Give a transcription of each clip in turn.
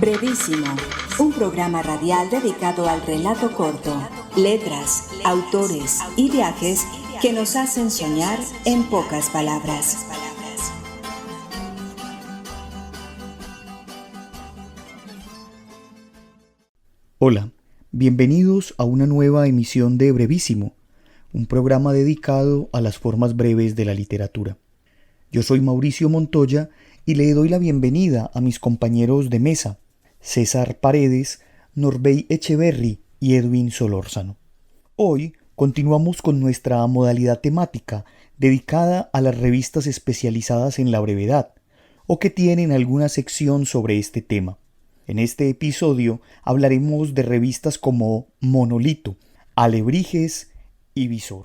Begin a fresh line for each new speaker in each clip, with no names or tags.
Brevísimo, un programa radial dedicado al relato corto, letras, autores y viajes que nos hacen soñar en pocas palabras.
Hola, bienvenidos a una nueva emisión de Brevísimo, un programa dedicado a las formas breves de la literatura. Yo soy Mauricio Montoya y le doy la bienvenida a mis compañeros de mesa, César Paredes, Norbey Echeverry y Edwin Solórzano. Hoy continuamos con nuestra modalidad temática dedicada a las revistas especializadas en la brevedad o que tienen alguna sección sobre este tema. En este episodio hablaremos de revistas como Monolito, Alebrijes y Visor.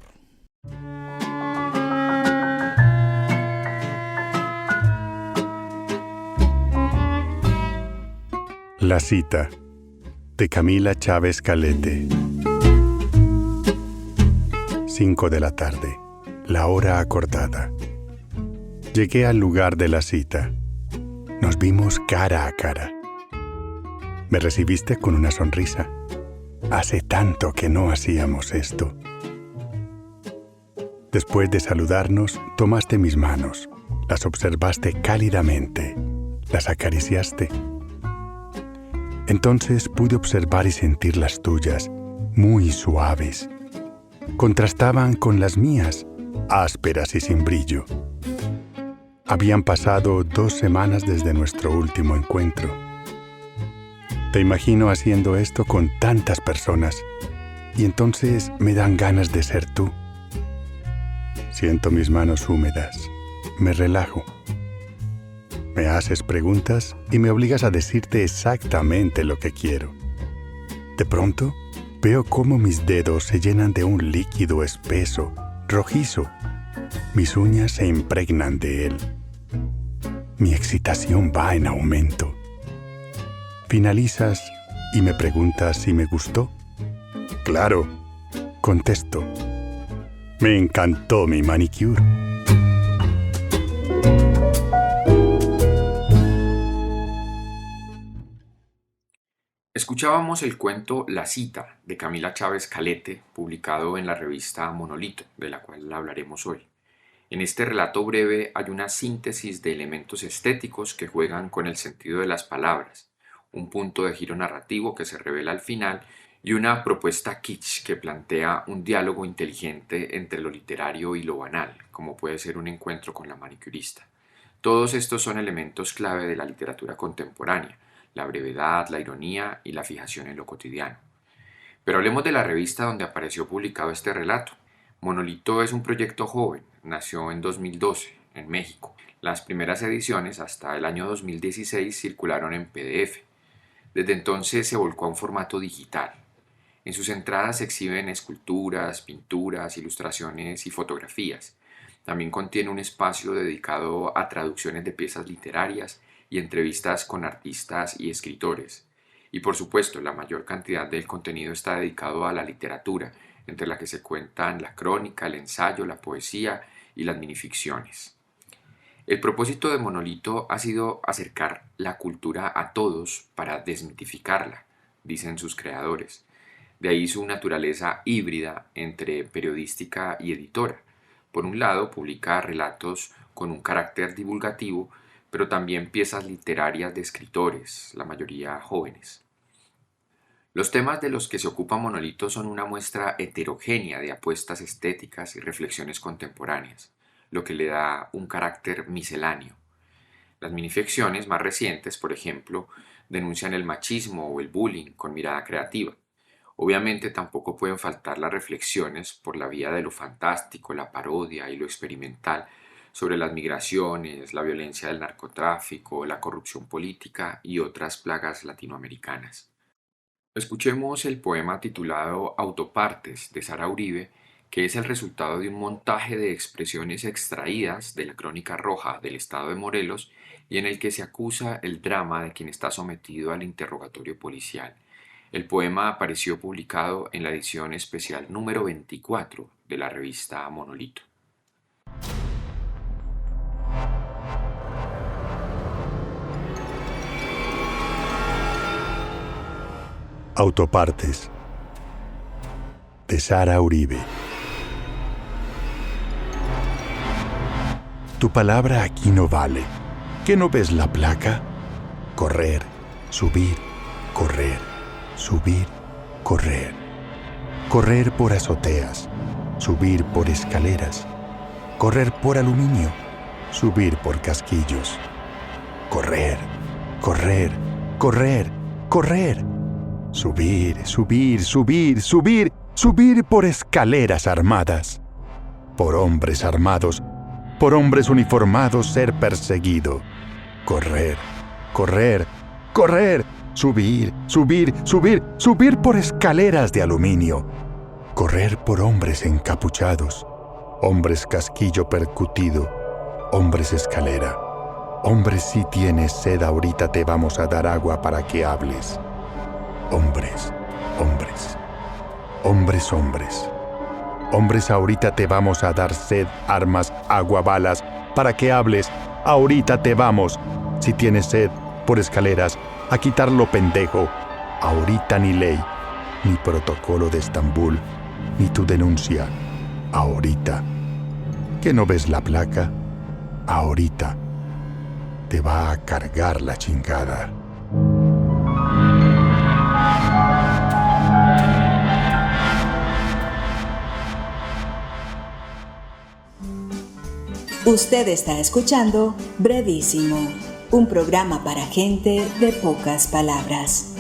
La cita, de Camila Chávez Calete. 5 de la tarde, la hora acordada. Llegué al lugar de la cita. Nos vimos cara a cara. Me recibiste con una sonrisa. Hace tanto que no hacíamos esto. Después de saludarnos, tomaste mis manos, las observaste cálidamente, las acariciaste. Entonces pude observar y sentir las tuyas, muy suaves. Contrastaban con las mías, ásperas y sin brillo. Habían pasado 2 semanas desde nuestro último encuentro. Te imagino haciendo esto con tantas personas, y entonces me dan ganas de ser tú. Siento mis manos húmedas, me relajo. Me haces preguntas y me obligas a decirte exactamente lo que quiero. De pronto, veo cómo mis dedos se llenan de un líquido espeso, rojizo. Mis uñas se impregnan de él. Mi excitación va en aumento. Finalizas y me preguntas si me gustó. Claro, contesto. Me encantó mi manicure.
Escuchábamos el cuento La cita de Camila Chávez Calete, publicado en la revista Monolito, de la cual hablaremos hoy. En este relato breve hay una síntesis de elementos estéticos que juegan con el sentido de las palabras, un punto de giro narrativo que se revela al final y una propuesta kitsch que plantea un diálogo inteligente entre lo literario y lo banal, como puede ser un encuentro con la manicurista. Todos estos son elementos clave de la literatura contemporánea, la brevedad, la ironía y la fijación en lo cotidiano. Pero hablemos de la revista donde apareció publicado este relato. Monolito es un proyecto joven, nació en 2012, en México. Las primeras ediciones, hasta el año 2016, circularon en PDF. Desde entonces se volcó a un formato digital. En sus entradas se exhiben esculturas, pinturas, ilustraciones y fotografías. También contiene un espacio dedicado a traducciones de piezas literarias y entrevistas con artistas y escritores. Y por supuesto, la mayor cantidad del contenido está dedicado a la literatura, entre la que se cuentan la crónica, el ensayo, la poesía y las minificciones. El propósito de Monolito ha sido acercar la cultura a todos para desmitificarla, dicen sus creadores. De ahí su naturaleza híbrida entre periodística y editora. Por un lado, publica relatos con un carácter divulgativo, pero también piezas literarias de escritores, la mayoría jóvenes. Los temas de los que se ocupa Monolito son una muestra heterogénea de apuestas estéticas y reflexiones contemporáneas, lo que le da un carácter misceláneo. Las minificciones más recientes, por ejemplo, denuncian el machismo o el bullying con mirada creativa. Obviamente tampoco pueden faltar las reflexiones por la vía de lo fantástico, la parodia y lo experimental sobre las migraciones, la violencia del narcotráfico, la corrupción política y otras plagas latinoamericanas. Escuchemos el poema titulado Autopartes de Sara Uribe, que es el resultado de un montaje de expresiones extraídas de la Crónica Roja del Estado de Morelos y en el que se acusa el drama de quien está sometido al interrogatorio policial. El poema apareció publicado en la edición especial número 24 de la revista Monolito.
Autopartes, de Sara Uribe. Tu palabra aquí no vale. ¿Qué no ves la placa? Correr, subir, correr, subir, correr. Correr por azoteas, subir por escaleras. Correr por aluminio, subir por casquillos. Correr, correr, correr, correr. Subir, subir, subir, subir, subir por escaleras armadas. Por hombres armados, por hombres uniformados ser perseguido. Correr, correr, correr. Subir, subir, subir, subir por escaleras de aluminio. Correr por hombres encapuchados. Hombres casquillo percutido. Hombres escalera. Hombres, si tienes sed ahorita te vamos a dar agua para que hables. Hombres, hombres, hombres, hombres. Hombres, ahorita te vamos a dar sed, armas, agua, balas, para que hables. Ahorita te vamos, si tienes sed, por escaleras, a quitar lo pendejo. Ahorita ni ley, ni protocolo de Estambul, ni tu denuncia. Ahorita. ¿Que no ves la placa? Ahorita. Te va a cargar la chingada.
Usted está escuchando Brevísimo, un programa para gente de pocas palabras.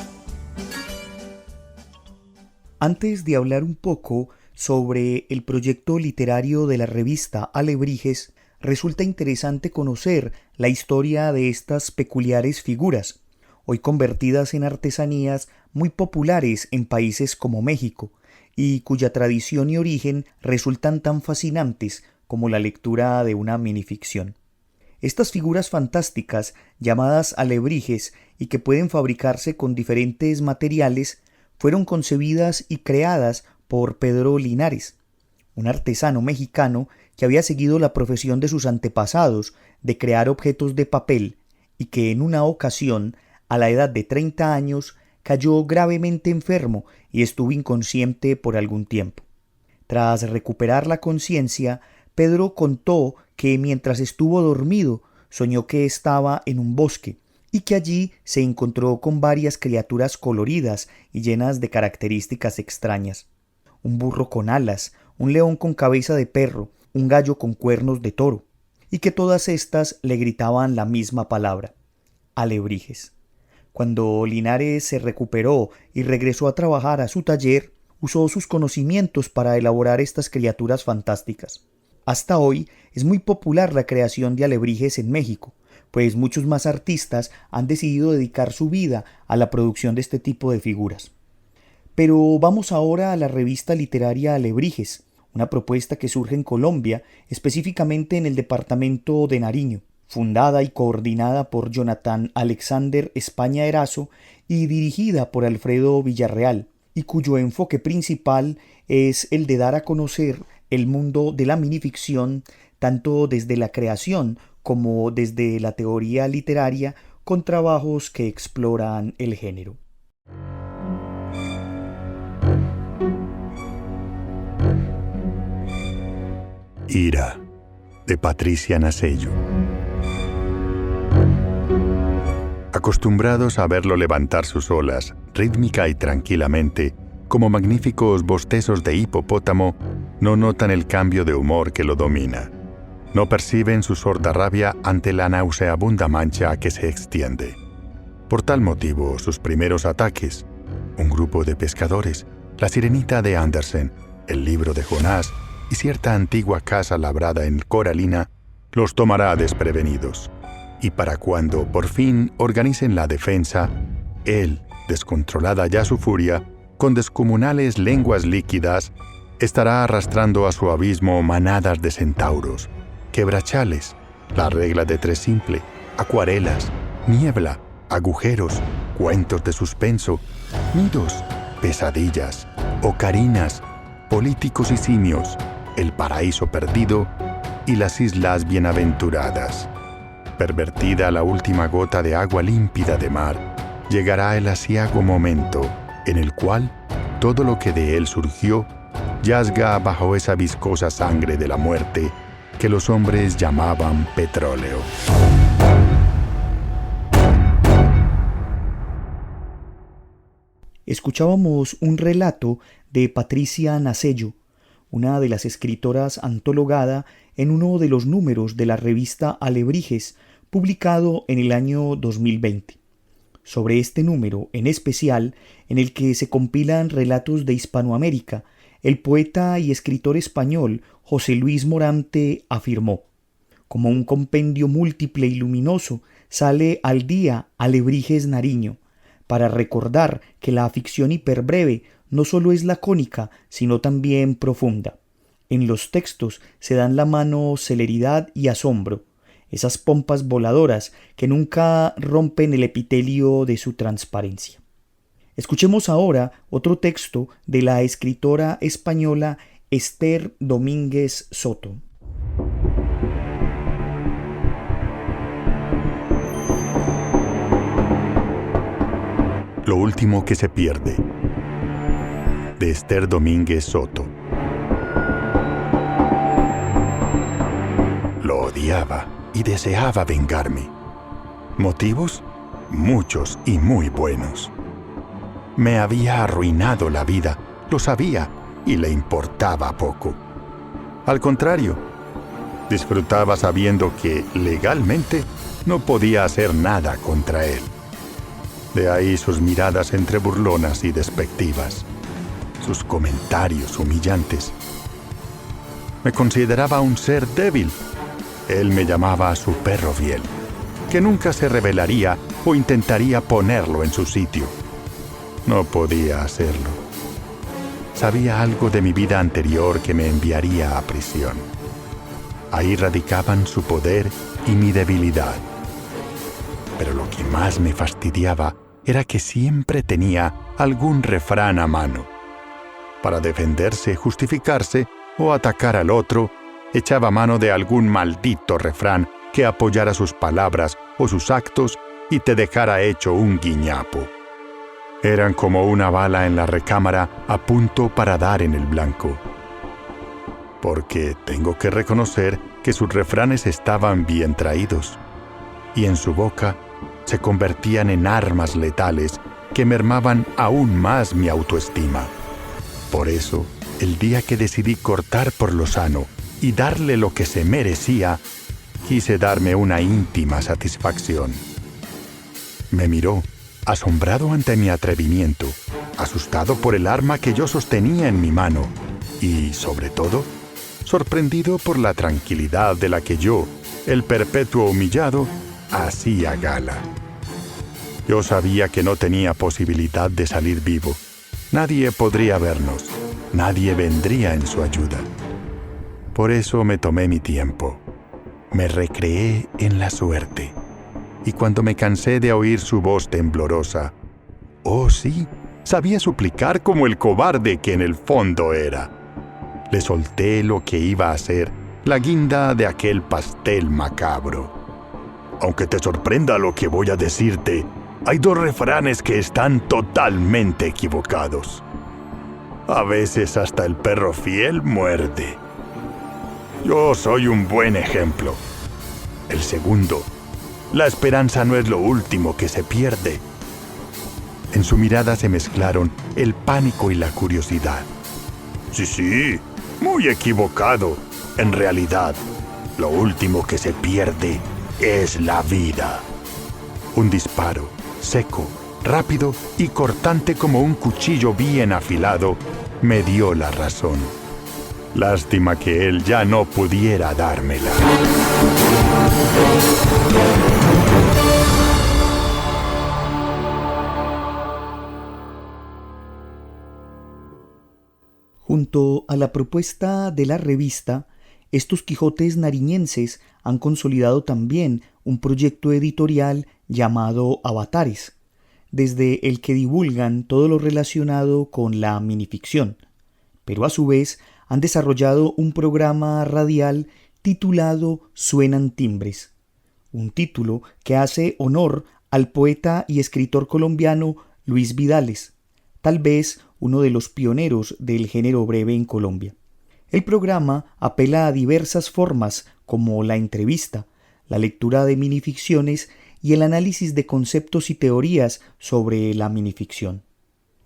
Antes de hablar un poco sobre el proyecto literario de la revista Alebrijes, resulta interesante conocer la historia de estas peculiares figuras, hoy convertidas en artesanías muy populares en países como México, y cuya tradición y origen resultan tan fascinantes como la lectura de una minificción. Estas figuras fantásticas, llamadas alebrijes y que pueden fabricarse con diferentes materiales, fueron concebidas y creadas por Pedro Linares, un artesano mexicano que había seguido la profesión de sus antepasados de crear objetos de papel y que en una ocasión, a la edad de 30 años, cayó gravemente enfermo y estuvo inconsciente por algún tiempo. Tras recuperar la conciencia, Pedro contó que mientras estuvo dormido soñó que estaba en un bosque y que allí se encontró con varias criaturas coloridas y llenas de características extrañas. Un burro con alas, un león con cabeza de perro, un gallo con cuernos de toro, y que todas estas le gritaban la misma palabra: alebrijes. Cuando Linares se recuperó y regresó a trabajar a su taller, usó sus conocimientos para elaborar estas criaturas fantásticas. Hasta hoy es muy popular la creación de alebrijes en México, pues muchos más artistas han decidido dedicar su vida a la producción de este tipo de figuras. Pero vamos ahora a la revista literaria Alebrijes, una propuesta que surge en Colombia, específicamente en el departamento de Nariño, fundada y coordinada por Jonathan Alexander España Erazo y dirigida por Alfredo Villarreal, y cuyo enfoque principal es el de dar a conocer el mundo de la minificción, tanto desde la creación como desde la teoría literaria, con trabajos que exploran el género.
Ira, de Patricia Nacello. Acostumbrados a verlo levantar sus olas, rítmica y tranquilamente, como magníficos bostezos de hipopótamo, no notan el cambio de humor que lo domina. No perciben su sorda rabia ante la nauseabunda mancha que se extiende. Por tal motivo, sus primeros ataques, un grupo de pescadores, la sirenita de Andersen, el libro de Jonás y cierta antigua casa labrada en coralina, los tomará desprevenidos. Y para cuando por fin organicen la defensa, él, descontrolada ya su furia, con descomunales lenguas líquidas, estará arrastrando a su abismo manadas de centauros, quebrachales, la regla de tres simple, acuarelas, niebla, agujeros, cuentos de suspenso, nidos, pesadillas, ocarinas, políticos y simios, el paraíso perdido y las islas bienaventuradas. Pervertida la última gota de agua límpida de mar, llegará el aciago momento, en el cual todo lo que de él surgió yazga bajo esa viscosa sangre de la muerte que los hombres llamaban petróleo.
Escuchábamos un relato de Patricia Nacello, una de las escritoras antologada en uno de los números de la revista Alebrijes, publicado en el año 2020. Sobre este número en especial, en el que se compilan relatos de Hispanoamérica, el poeta y escritor español José Luis Morante afirmó: como un compendio múltiple y luminoso, sale al día Alebrijes Nariño, para recordar que la ficción hiperbreve no solo es lacónica, sino también profunda. En los textos se dan la mano celeridad y asombro, esas pompas voladoras que nunca rompen el epitelio de su transparencia. Escuchemos ahora otro texto de la escritora española Esther Domínguez Soto.
Lo último que se pierde, de Esther Domínguez Soto. Lo odiaba y deseaba vengarme. ¿Motivos? Muchos y muy buenos. Me había arruinado la vida, lo sabía y le importaba poco. Al contrario, disfrutaba sabiendo que legalmente no podía hacer nada contra él. De ahí sus miradas entre burlonas y despectivas, sus comentarios humillantes. Me consideraba un ser débil. Él me llamaba su perro fiel, que nunca se rebelaría o intentaría ponerlo en su sitio. No podía hacerlo. Sabía algo de mi vida anterior que me enviaría a prisión. Ahí radicaban su poder y mi debilidad. Pero lo que más me fastidiaba era que siempre tenía algún refrán a mano. Para defenderse, justificarse o atacar al otro, echaba mano de algún maldito refrán que apoyara sus palabras o sus actos y te dejara hecho un guiñapo. Eran como una bala en la recámara a punto para dar en el blanco. Porque tengo que reconocer que sus refranes estaban bien traídos, y en su boca se convertían en armas letales que mermaban aún más mi autoestima. Por eso, el día que decidí cortar por lo sano y darle lo que se merecía, quise darme una íntima satisfacción. Me miró, asombrado ante mi atrevimiento, asustado por el arma que yo sostenía en mi mano y, sobre todo, sorprendido por la tranquilidad de la que yo, el perpetuo humillado, hacía gala. Yo sabía que no tenía posibilidad de salir vivo. Nadie podría vernos. Nadie vendría en su ayuda. Por eso me tomé mi tiempo. Me recreé en la suerte. Y cuando me cansé de oír su voz temblorosa, oh sí, sabía suplicar como el cobarde que en el fondo era. Le solté lo que iba a ser la guinda de aquel pastel macabro. Aunque te sorprenda lo que voy a decirte, hay dos refranes que están totalmente equivocados. A veces hasta el perro fiel muerde. Yo soy un buen ejemplo. El segundo, la esperanza no es lo último que se pierde. En su mirada se mezclaron el pánico y la curiosidad. Sí, muy equivocado. En realidad, lo último que se pierde es la vida. Un disparo, seco, rápido y cortante como un cuchillo bien afilado, me dio la razón. Lástima que él ya no pudiera dármela.
Junto a la propuesta de la revista, estos Quijotes nariñenses han consolidado también un proyecto editorial llamado Avatares, desde el que divulgan todo lo relacionado con la minificción, pero a su vez han desarrollado un programa radial titulado Suenan Timbres, un título que hace honor al poeta y escritor colombiano Luis Vidales, tal vez uno de los pioneros del género breve en Colombia. El programa apela a diversas formas como la entrevista, la lectura de minificciones y el análisis de conceptos y teorías sobre la minificción.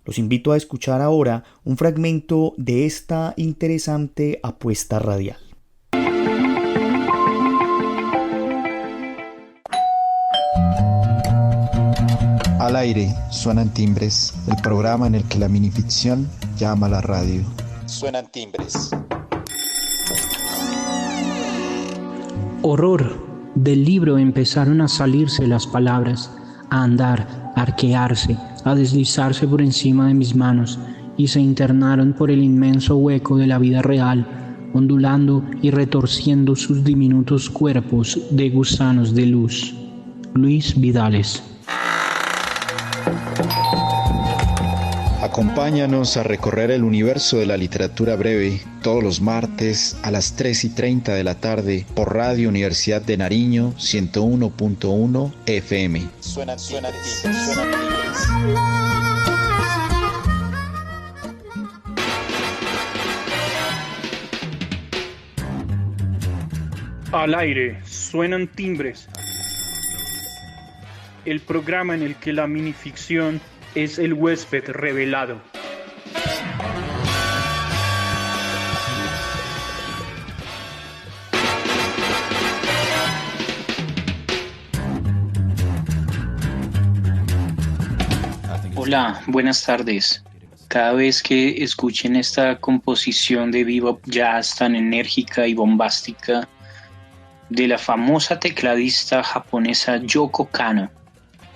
Los invito a escuchar ahora un fragmento de esta interesante apuesta radial.
Al aire, suenan timbres, el programa en el que la minificción llama a la radio. Suenan timbres.
Horror. Del libro empezaron a salirse las palabras, a andar, a arquearse, a deslizarse por encima de mis manos, y se internaron por el inmenso hueco de la vida real, ondulando y retorciendo sus diminutos cuerpos de gusanos de luz. Luis Vidales.
Acompáñanos a recorrer el universo de la literatura breve todos los martes a las 3:30 de la tarde por Radio Universidad de Nariño 101.1 FM. Suena timbres.
Al aire, suenan timbres. El programa en el que la minificción es el huésped revelado.
Hola, buenas tardes. Cada vez que escuchen esta composición de bebop jazz tan enérgica y bombástica de la famosa tecladista japonesa Yoko Kanno,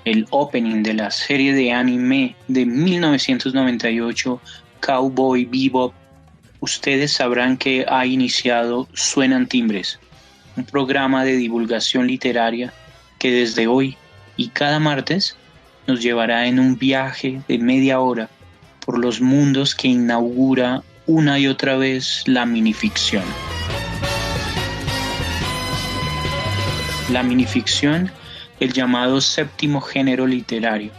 el opening de la serie de anime de 1998, Cowboy Bebop, ustedes sabrán que ha iniciado Suenan Timbres, un programa de divulgación literaria que desde hoy y cada martes nos llevará en un viaje de media hora por los mundos que inaugura una y otra vez la minificción. La minificción, el llamado séptimo género literario.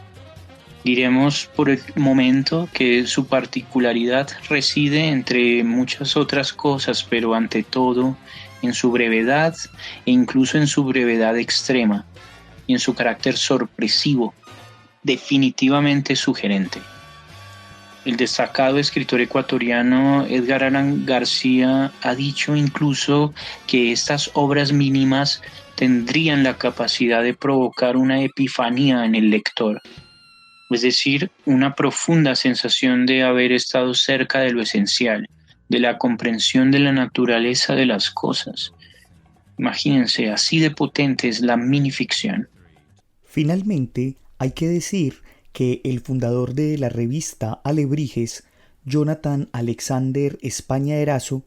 Diremos por el momento que su particularidad reside entre muchas otras cosas, pero ante todo en su brevedad e incluso en su brevedad extrema y en su carácter sorpresivo, definitivamente sugerente. El destacado escritor ecuatoriano Edgar Allan García ha dicho incluso que estas obras mínimas tendrían la capacidad de provocar una epifanía en el lector, es decir, una profunda sensación de haber estado cerca de lo esencial, de la comprensión de la naturaleza de las cosas. Imagínense, así de potente es la minificción.
Finalmente, hay que decir que el fundador de la revista Alebrijes, Jonathan Alexander España Erazo,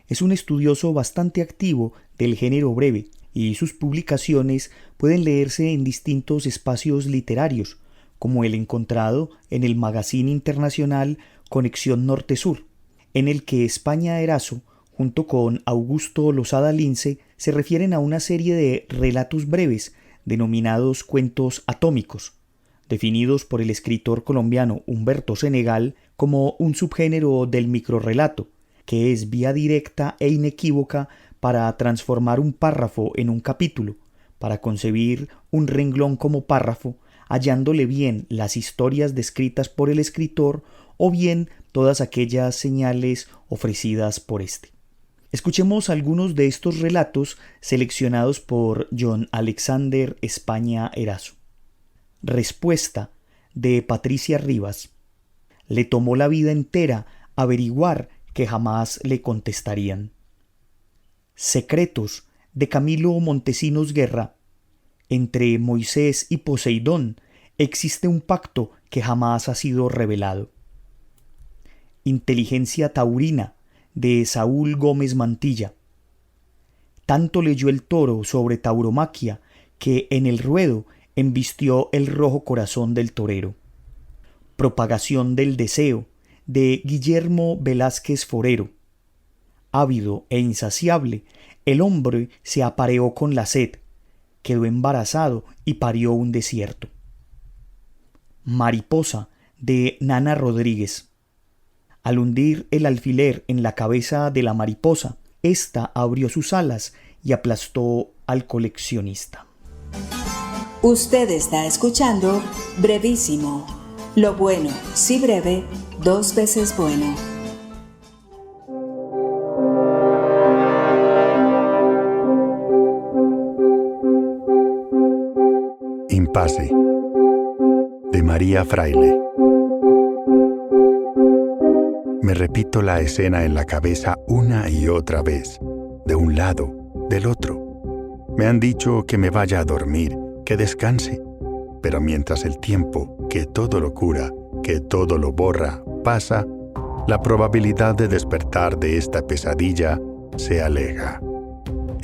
es un estudioso bastante activo del género breve, y sus publicaciones pueden leerse en distintos espacios literarios, como el encontrado en el magazine internacional Conexión Norte-Sur, en el que España Erazo, junto con Augusto Losada Lince, se refieren a una serie de relatos breves denominados cuentos atómicos, definidos por el escritor colombiano Humberto Senegal como un subgénero del microrrelato, que es vía directa e inequívoca para transformar un párrafo en un capítulo, para concebir un renglón como párrafo, hallándole bien las historias descritas por el escritor o bien todas aquellas señales ofrecidas por éste. Escuchemos algunos de estos relatos seleccionados por John Alexander España Erazo. Respuesta, de Patricia Rivas. Le tomó la vida entera averiguar que jamás le contestarían. Secretos, de Camilo Montesinos Guerra. Entre Moisés y Poseidón existe un pacto que jamás ha sido revelado. Inteligencia taurina, de Saúl Gómez Mantilla. Tanto leyó el toro sobre tauromaquia que en el ruedo embistió el rojo corazón del torero. Propagación del deseo, de Guillermo Velázquez Forero. Ávido e insaciable, el hombre se apareó con la sed, quedó embarazado y parió un desierto. Mariposa, de Nana Rodríguez. Al hundir el alfiler en la cabeza de la mariposa, ésta abrió sus alas y aplastó al coleccionista.
Usted está escuchando Brevísimo. Lo bueno, si breve, 2 veces bueno.
Impasse, de María Fraile. Me repito la escena en la cabeza una y otra vez, de un lado, del otro. Me han dicho que me vaya a dormir, que descanse, pero mientras el tiempo, que todo lo cura, que todo lo borra, pasa, la probabilidad de despertar de esta pesadilla se aleja.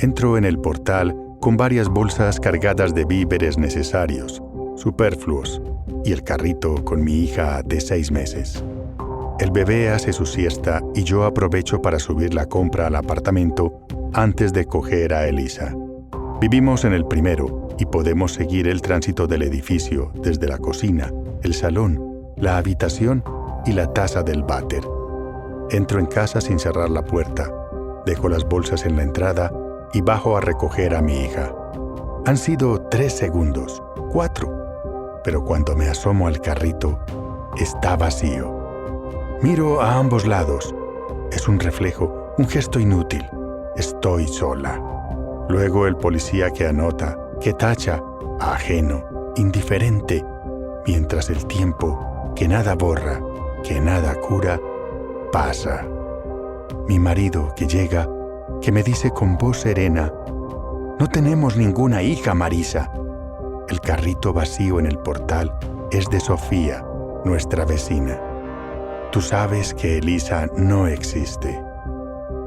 Entro en el portal con varias bolsas cargadas de víveres necesarios, superfluos, y el carrito con mi hija de 6 meses. El bebé hace su siesta y yo aprovecho para subir la compra al apartamento antes de coger a Elisa. Vivimos en el primero y podemos seguir el tránsito del edificio desde la cocina, el salón, la habitación y la taza del váter. Entro en casa sin cerrar la puerta, dejo las bolsas en la entrada y bajo a recoger a mi hija. Han sido 3 segundos, 4, pero cuando me asomo al carrito, está vacío. Miro a ambos lados. Es un reflejo, un gesto inútil. Estoy sola. Luego el policía que anota, que tacha, ajeno, indiferente, mientras el tiempo, que nada borra, que nada cura, pasa. Mi marido que llega, que me dice con voz serena: «No tenemos ninguna hija, Marisa». El carrito vacío en el portal es de Sofía, nuestra vecina. Tú sabes que Elisa no existe.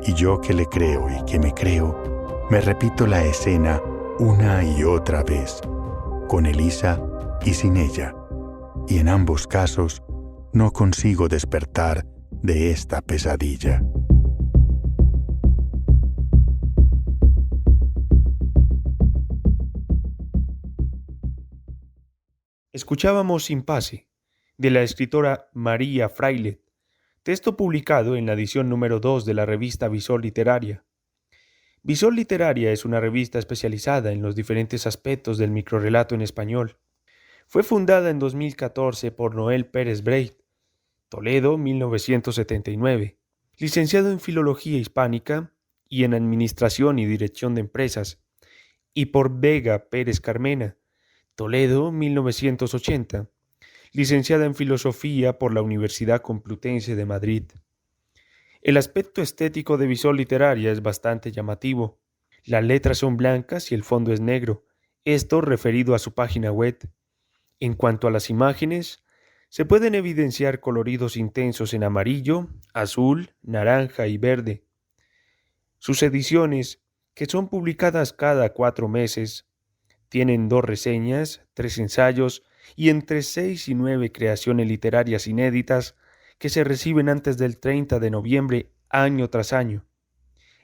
Y yo que le creo y que me creo, me repito la escena una y otra vez, con Elisa y sin ella. Y en ambos casos no consigo despertar de esta pesadilla.
Escuchábamos Impasse, de la escritora María Fraile, texto publicado en la edición número 2 de la revista Visor Literaria. Visor Literaria es una revista especializada en los diferentes aspectos del microrrelato en español. Fue fundada en 2014 por Noel Pérez Breit, Toledo, 1979, licenciado en Filología Hispánica y en Administración y Dirección de Empresas, y por Vega Pérez Carmena, Toledo, 1980, licenciada en Filosofía por la Universidad Complutense de Madrid. El aspecto estético de Visor Literaria es bastante llamativo. Las letras son blancas y el fondo es negro, esto referido a su página web. En cuanto a las imágenes, se pueden evidenciar coloridos intensos en amarillo, azul, naranja y verde. Sus ediciones, que son publicadas cada 4 meses, tienen 2 reseñas, 3 ensayos y entre 6 y 9 creaciones literarias inéditas que se reciben antes del 30 de noviembre año tras año.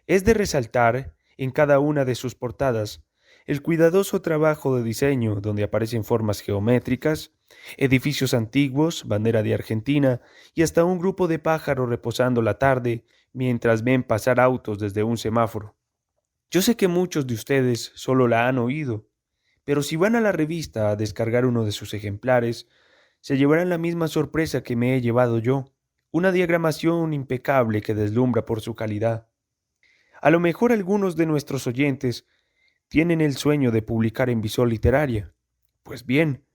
Es de resaltar en cada una de sus portadas el cuidadoso trabajo de diseño donde aparecen formas geométricas, edificios antiguos, bandera de Argentina y hasta un grupo de pájaros reposando la tarde mientras ven pasar autos desde un semáforo. Yo sé que muchos de ustedes solo la han oído, pero si van a la revista a descargar uno de sus ejemplares, se llevarán la misma sorpresa que me he llevado yo, una diagramación impecable que deslumbra por su calidad. A lo mejor algunos de nuestros oyentes tienen el sueño de publicar en Visor Literaria. Pues bien,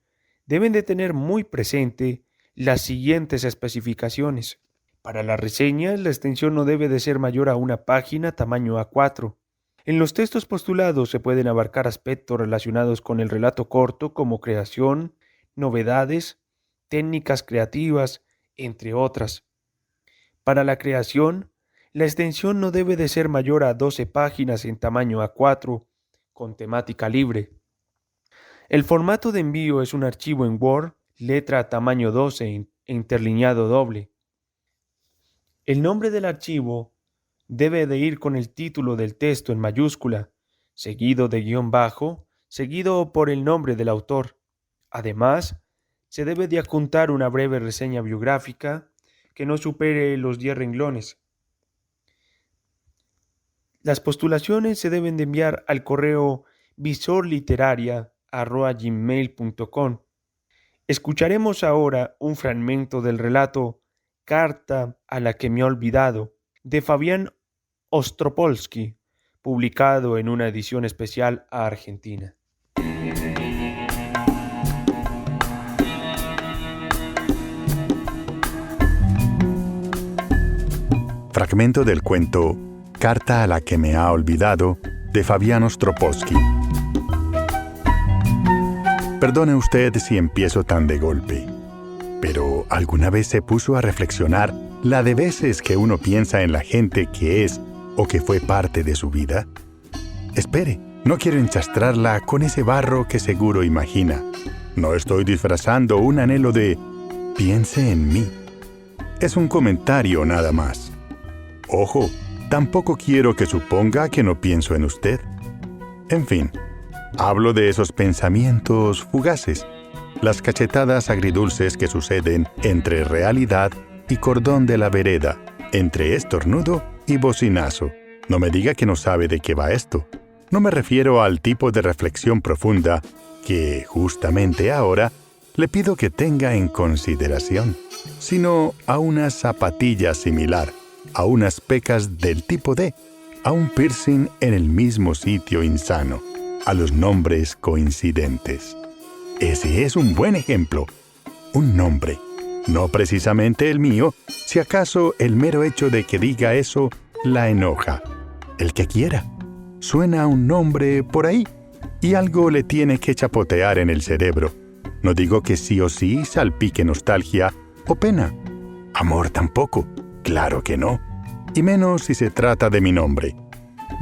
deben de tener muy presente las siguientes especificaciones. Para las reseñas, la extensión no debe de ser mayor a una página tamaño A4. En los textos postulados se pueden abarcar aspectos relacionados con el relato corto como creación, novedades, técnicas creativas, entre otras. Para la creación, la extensión no debe de ser mayor a 12 páginas en tamaño A4, con temática libre. El formato de envío es un archivo en Word, letra tamaño 12 e interlineado doble. El nombre del archivo debe de ir con el título del texto en mayúscula, seguido de guión bajo, seguido por el nombre del autor. Además, se debe de adjuntar una breve reseña biográfica que no supere los 10 renglones. Las postulaciones se deben de enviar al correo visorliteraria@gmail.com. Escucharemos ahora un fragmento del relato Carta a la que me he olvidado, de Fabián Ostropolsky, publicado en una edición especial a Argentina.
Fragmento del cuento Carta a la que me ha olvidado, de Fabián Ostropolsky. Perdone usted si empiezo tan de golpe, pero ¿alguna vez se puso a reflexionar la de veces que uno piensa en la gente que es o que fue parte de su vida? Espere, no quiero enchastrarla con ese barro que seguro imagina. No estoy disfrazando un anhelo de piense en mí. Es un comentario nada más. Ojo, tampoco quiero que suponga que no pienso en usted. En fin, hablo de esos pensamientos fugaces, las cachetadas agridulces que suceden entre realidad y cordón de la vereda, entre estornudo y bocinazo. No me diga que no sabe de qué va esto. No me refiero al tipo de reflexión profunda que, justamente ahora, le pido que tenga en consideración, sino a una zapatilla similar, a unas pecas del tipo D, a un piercing en el mismo sitio insano, a los nombres coincidentes. Ese es un buen ejemplo. Un nombre, no precisamente el mío, si acaso el mero hecho de que diga eso la enoja. El que quiera. Suena un nombre por ahí y algo le tiene que chapotear en el cerebro. No digo que sí o sí salpique nostalgia o pena. Amor tampoco. Claro que no, y menos si se trata de mi nombre.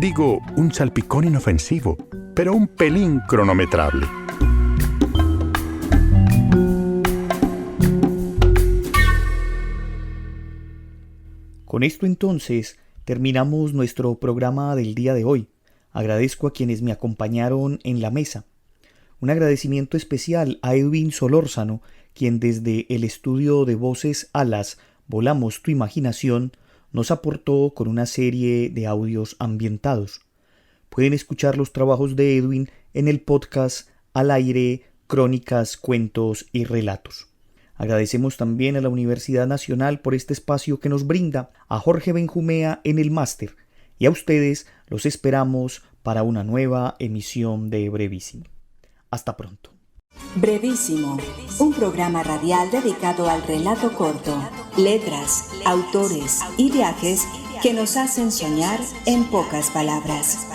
Digo, un salpicón inofensivo, pero un pelín cronometrable.
Con esto entonces terminamos nuestro programa del día de hoy. Agradezco a quienes me acompañaron en la mesa. Un agradecimiento especial a Edwin Solórzano, quien desde el estudio de Voces Alas Volamos tu imaginación, nos aportó con una serie de audios ambientados. Pueden escuchar los trabajos de Edwin en el podcast Al Aire, Crónicas, Cuentos y Relatos. Agradecemos también a la Universidad Nacional por este espacio que nos brinda, a Jorge Benjumea en el máster, y a ustedes los esperamos para una nueva emisión de Brevísimo. Hasta pronto.
Brevísimo, un programa radial dedicado al relato corto, letras, autores y viajes que nos hacen soñar en pocas palabras.